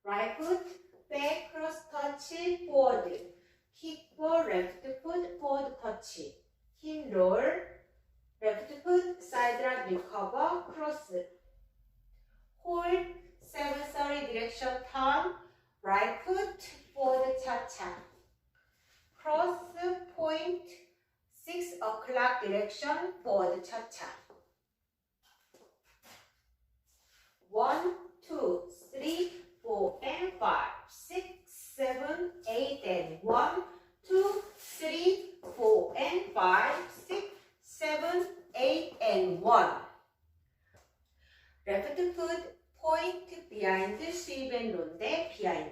right foot, back cross touch, forward. Kick for left foot, forward touch. Hip roll, left foot, side rock recover, cross. Hold, 730 direction turn, right foot, forward cha-cha. Cross, point, 6 o'clock direction, forward cha-cha. 1, 2, 3, 4, and 5, 6, 7, 8, and 1, 2, 3, 4, and 5, 6, 7, 8, and 1. Left foot, point, behind, sweep and ronde, behind.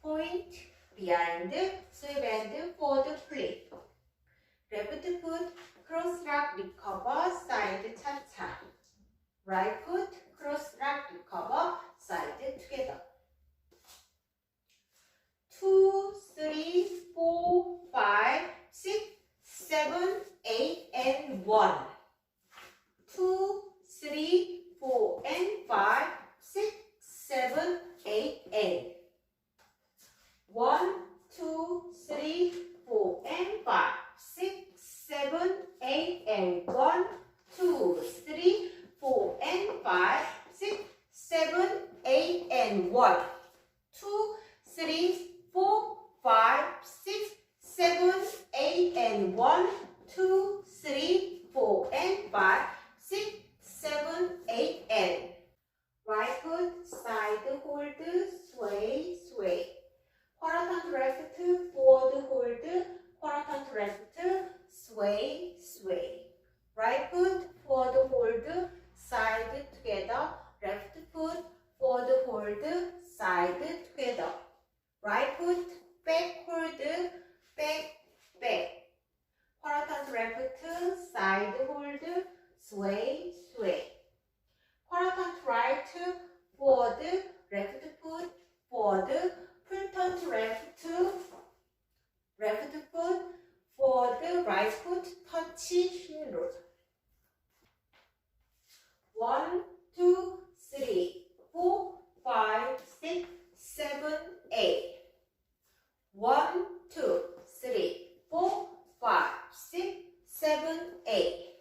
Point, behind, sweep and forward flip. Left foot, cross rock recover, side cha-cha. Right foot, cross rock recover, side together. 2, 3, 4, 5, 6, 7, 8, and 1. 2, 3, 4, and 5, 6, 7, 8, and 1, 2, 3, 4, and 5, 6, 7, 8, and 1, 2, 3, 4, and 5, 6, 7, 8, and 1, 2, 3, 4, 5, 6, 7, 8, and 1, 2, 3, 4, and 5, 6, 7, 8, and right foot, side hold, sway, sway. Quarter turn to left, forward hold, quarter turn to left, sway, sway. Right foot, forward hold, side together, left foot, forward hold, side together. Right foot, back hold, back, back. Quarter turn to left, side hold, sway, sway. Quarter turn to right, forward, left foot, forward, full turn to left foot, forward, right foot, touch, hip roll. 1, 2, 3, 4, 5, 6, 7, 8. 1, 2, 3, 4, 5, 6, 7, 8.